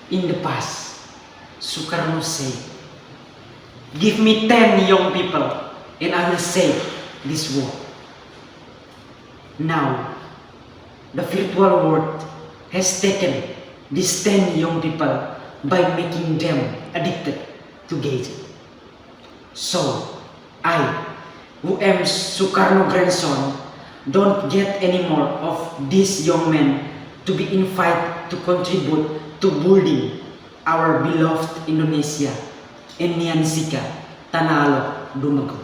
In the past, Sukarno said, "Give me 10 young people and I will save this world." Now, the virtual world has taken these 10 young people by making them addicted to gadget. So, I, who am Sukarno grandson, don't get any more of these young men to be invited to contribute to building our beloved Indonesia and Nyansika, Tanah Dumego.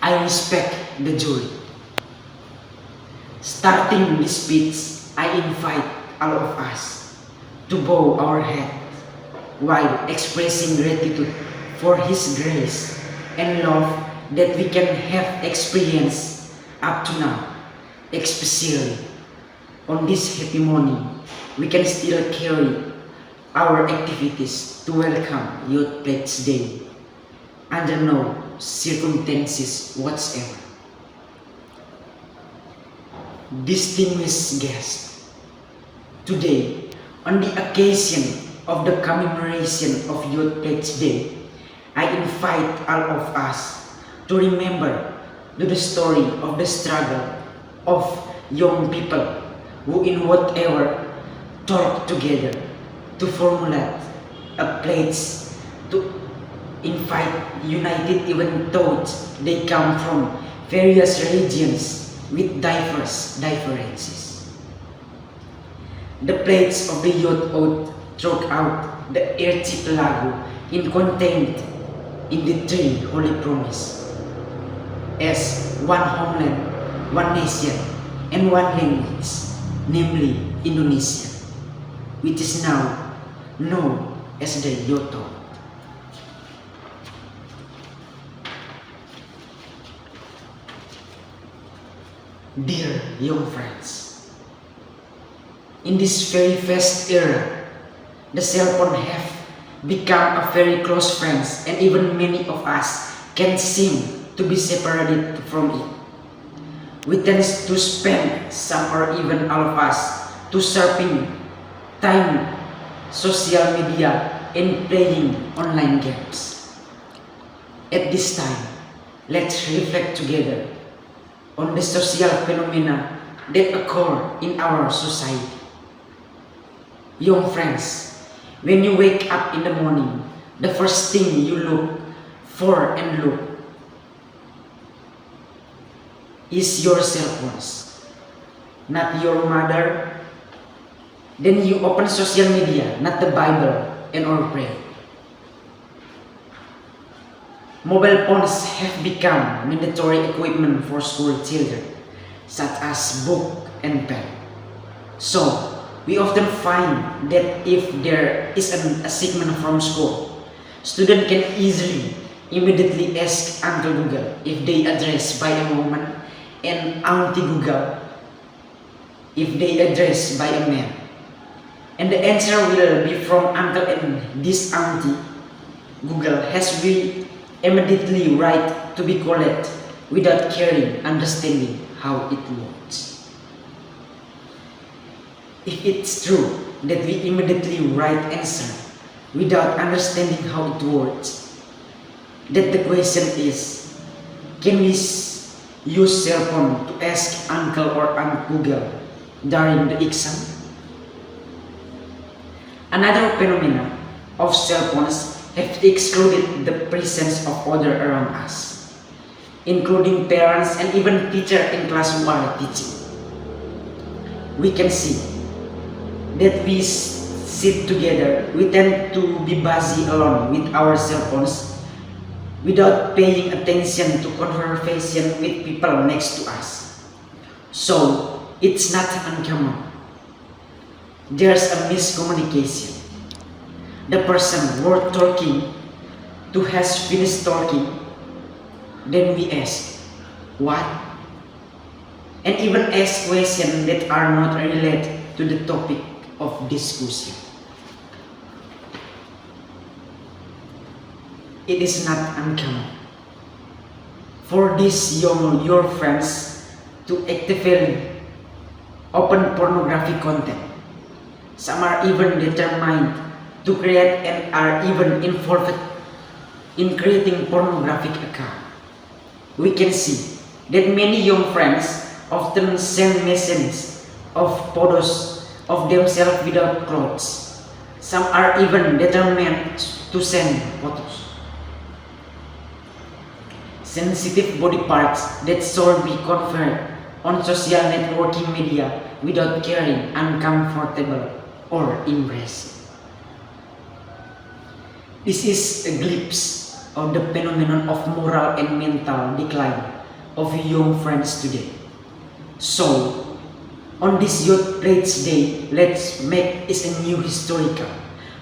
I respect the jury. Starting this speech, I invite all of us to bow our head while expressing gratitude for His grace and love that we can have experienced up to now. Especially on this happy morning, we can still carry our activities to welcome Youth Pledge Day under no circumstances whatsoever. Distinguished guests, today, on the occasion of the commemoration of Youth Pledge Day, I invite all of us to remember the story of the struggle of young people who in whatever talk together to formulate a pledge to invite united even though they come from various religions with diverse differences. The pledge of the youth oath throughout the archipelago is contained in the three holy promises as one homeland, one nation, and one language, namely Indonesia, which is now known as the Youth Oath. Dear young friends, in this very fast era, the cell phone have become a very close friends, and even many of us can seem to be separated from it. We tend to spend some or even all of us to surfing time, social media, and playing online games. At this time, let's reflect together on the social phenomena that occur in our society. Young friends, when you wake up in the morning, the first thing you look for and look is your cell phones, not your mother. Then you open social media, not the Bible and or pray. Mobile phones have become mandatory equipment for school children, such as book and pen. So, we often find that if there is an assignment from school, students can easily, immediately ask Uncle Google if they addressed by a woman, and Auntie Google if they addressed by a man. And the answer will be from Uncle, and this Auntie Google has been immediately right to be correct without caring, understanding how it works. If it's true that we immediately right answer without understanding how it works, that the question is, can we use cell phone to ask Uncle or Aunt Google during the exam? Another phenomenon of cell phones have excluded the presence of others around us, including parents and even teachers in class who are teaching. We can see that we sit together, we tend to be busy alone with our cell phones without paying attention to conversation with people next to us. So, it's not uncommon. There's a miscommunication. The person we're talking to has finished talking, then we ask, what? And even ask questions that are not related to the topic of discussion. It is not uncommon for these your friends to actively open pornographic content, Some are even determined to create and are even involved in creating pornographic account. We can see that many young friends often send messages of photos of themselves without clothes. Some are even determined to send photos. Sensitive body parts that should be conferred on social networking media without caring uncomfortable or embarrassing. This is a glimpse of the phenomenon of moral and mental decline of young friends today. So, on this Youth Pledge Day, let's make it a new historical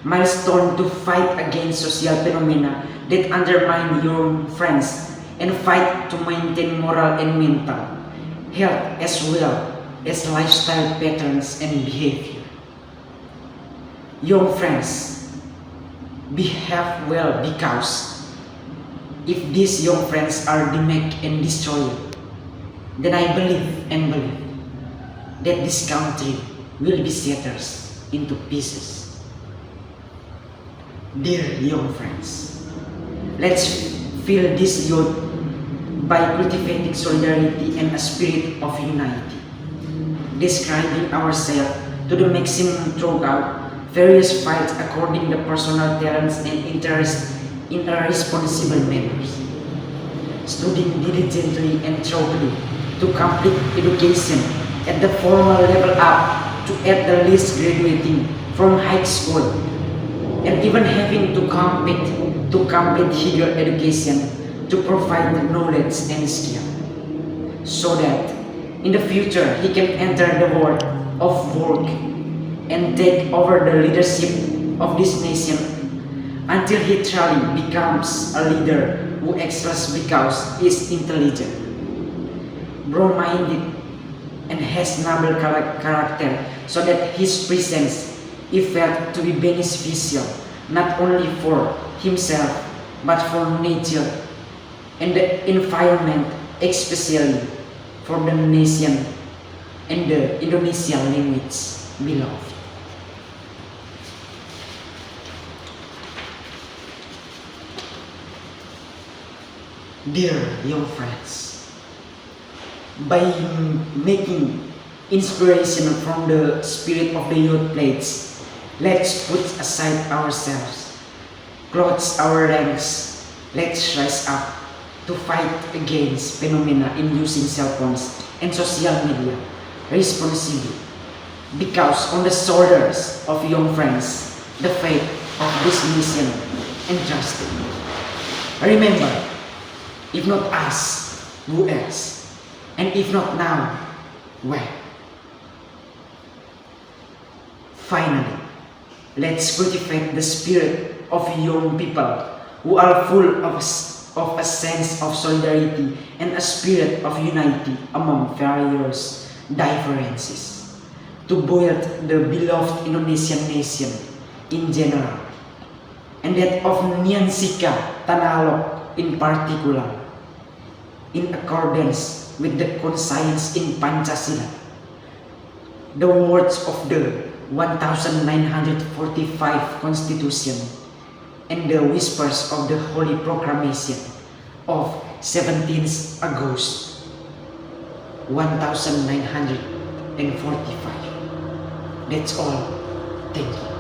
milestone to fight against social phenomena that undermine young friends and fight to maintain moral and mental health as well as lifestyle patterns and behavior. Young friends, behave well, because if these young friends are damaged and destroyed, then I believe that this country will be shattered into pieces. Dear young friends, let's fill this youth by cultivating solidarity and a spirit of unity, describing ourselves to the maximum throughout various fights according to personal talents and interests in a responsible manner, studying diligently and thoroughly to complete education at the formal level up to at the least graduating from high school, and even having to complete higher education to provide knowledge and skill, so that in the future he can enter the world of work and take over the leadership of this nation until he truly becomes a leader who excels because he is intelligent, broad-minded, and has noble character, so that his presence is felt to be beneficial not only for himself but for nature and the environment, especially for the nation and the Indonesian language beloved. Dear young friends, by making inspiration from the spirit of the Youth Pledge, let's put aside ourselves, clothe our ranks, let's rise up to fight against phenomena in using cell phones and social media responsibly, because on the shoulders of young friends, the fate of this nation entrusted. Remember, if not us, who else? And if not now, when? Finally, let's cultivate the spirit of young people who are full of a sense of solidarity and a spirit of unity among various differences, to build the beloved Indonesian nation in general, and that of Nyansika Tanah in particular, in accordance with the conscience in Pancasila, the words of the 1945 Constitution, and the whispers of the Holy Proclamation of 17th August 1945. That's all. Thank you.